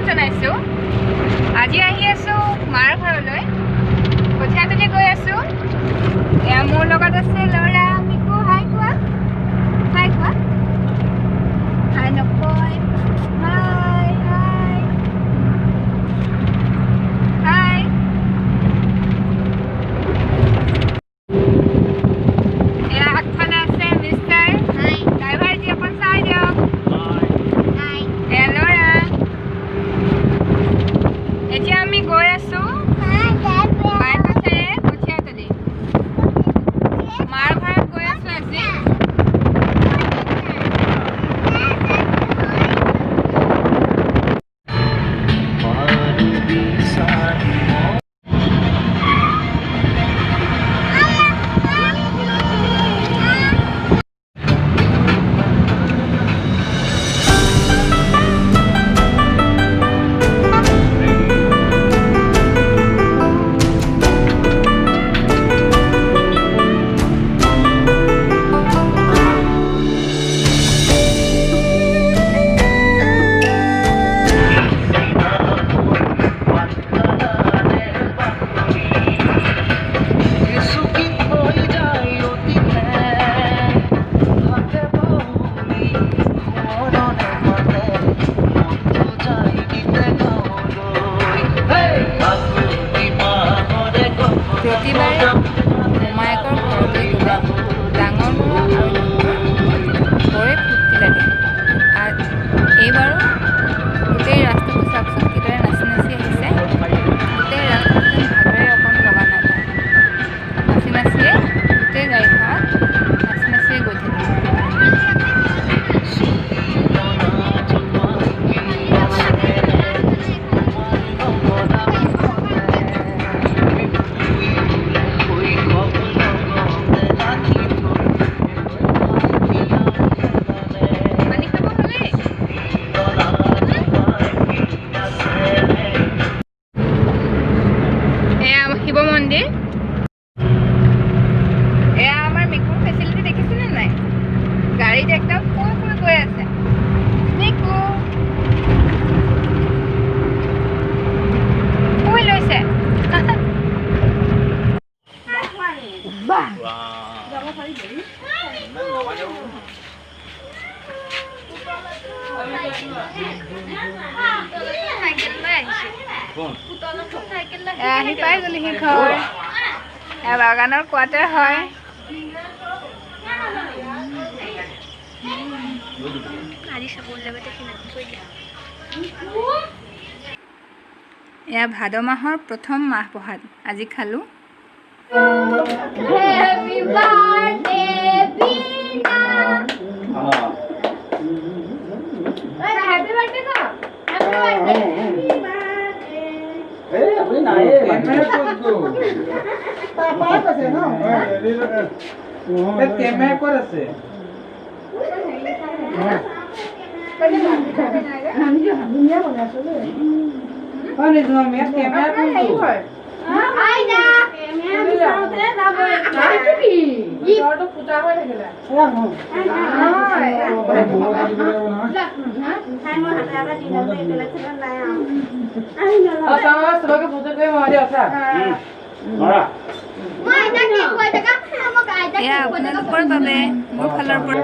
স্বাগতম জনাইছোঁ। আজি আহি আছোঁ মাৰ ঘৰলৈ। কঠীয়াতলি গৈ আছোঁ। এয়া মোৰ লগত আছে ল'ৰা মিকু। হাই কোৱা, হাই কোৱা। হাই নকয়। হাই হাই হাই। এয়া আগফালে আছে মিষ্টাৰ। হাই ড্ৰাইভাৰজি অকণ চাই দিয়ক। হাই এয়া ল'ৰা। এতিয়া আমি গৈ আছোঁ বাইপাছেৰে কঠীয়াতলি। মাৰ ঘৰত গৈ আছোঁ আজি। প্ৰতিবাৰে মোমায়েকৰ ঘৰলৈ গ'লে ডাঙৰ ল'ৰা আৰু মোকো বৰে ফূৰ্তি লাগে। এইবাৰো গোটেই ৰাস্তাটো চাওকচোন কিদৰে নাচি নাচি আহিছে। গোটেই ৰাস্তাটো যেন ভাগৰে অকণ লগা নাই তাৰ। নাচি নাচিয়ে গোটেই গাড়ীখনত নাচি নাচিয়ে গৈ থাকিব। শিৱ মন্দিৰ। এয়া আমাৰ মিকুৰ ফেচিলিটি দেখিছেনে নাই? গাড়ীত একদম শুই শুই গৈ আছে। মিকু শুই লৈছে। আহি পাই গ'লিহি ঘৰ। এয়া বাগানৰ কোৱাৰ্টাৰ হয়। এয়া ভাদ মাহৰ প্ৰথম মাহ প্ৰসাদ আজি খালোঁ। আপোনালোকৰ বাবে মোৰ ফালৰ পৰা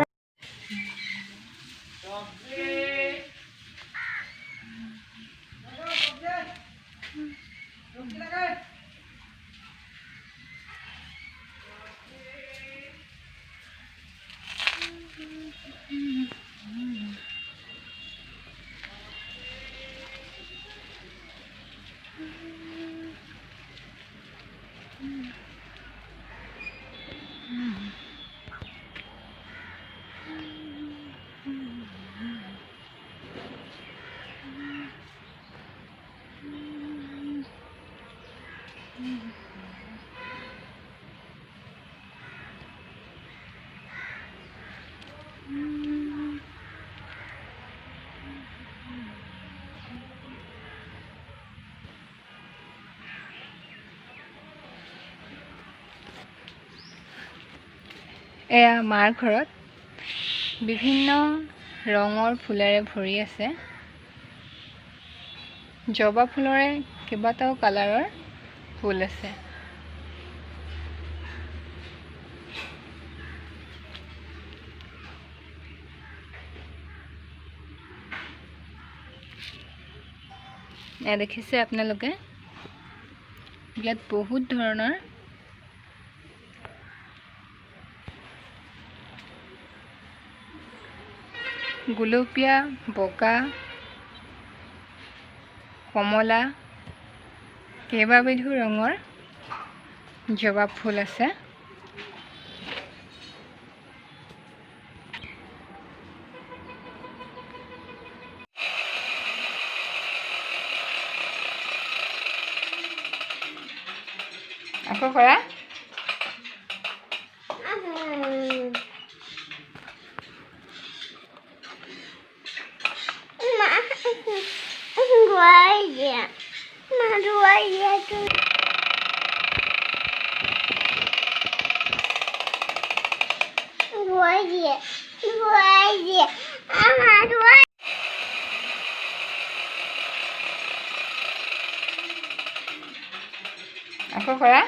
এয়া মাৰ ঘৰত বিভিন্ন ৰঙৰ ফুলেৰে ভৰি আছে। জবা ফুলৰে কেইবাটাও কালাৰৰ ফুল আছে। এয়া দেখিছে আপোনালোকে, ইয়াত বহুত ধৰণৰ গুলপীয়া, বগা, কমলা কেইবাবিধো ৰঙৰ জবা ফুল আছে। আকৌ কৰা। আকৌ কৰা।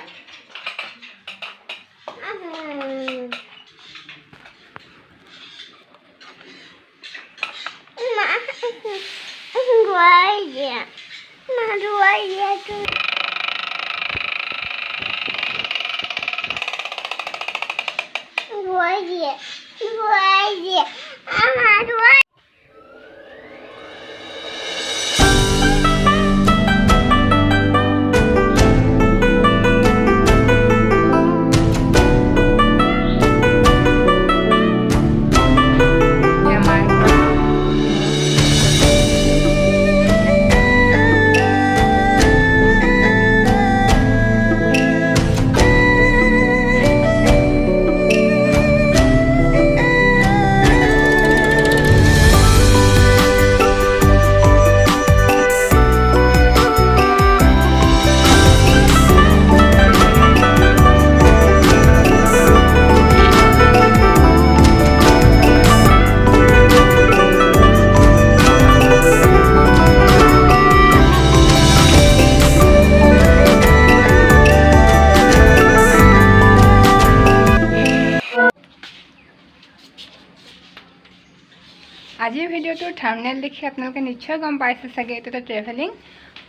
আজিৰ ভিডিঅ'টোৰ থাম্বনেইল দেখি আপোনালোকে নিশ্চয় গম পাইছে চাগে এইটো এটা ট্ৰেভেলিং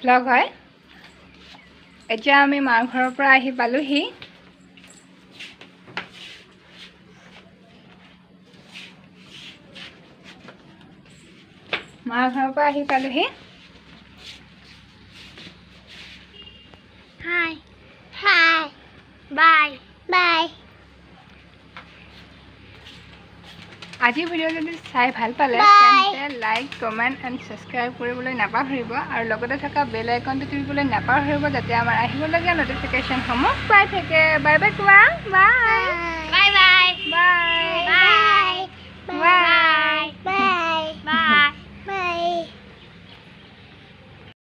ব্লগ হয়। এতিয়া আমি মাৰ ঘৰৰ পৰা আহি পালোহি। মাৰ ঘৰৰ পৰা আহি পালোহি। হাই হাই বাই বাই। আজিৰ ভিডিঅ' যদি চাই ভাল পালে তেন্তে লাইক, কমেণ্ট এণ্ড ছাবস্ক্ৰাইব কৰিবলৈ নাপাহৰিব আৰু লগতে থকা বেল আইকনটো টিপিবলৈ নাপাহৰিব যাতে আমাৰ আহিবলগীয়া নটিফিকেশ্যনসমূহ পাই থাকে। বাই বাই কোৱা। Bye bye bye bye bye bye.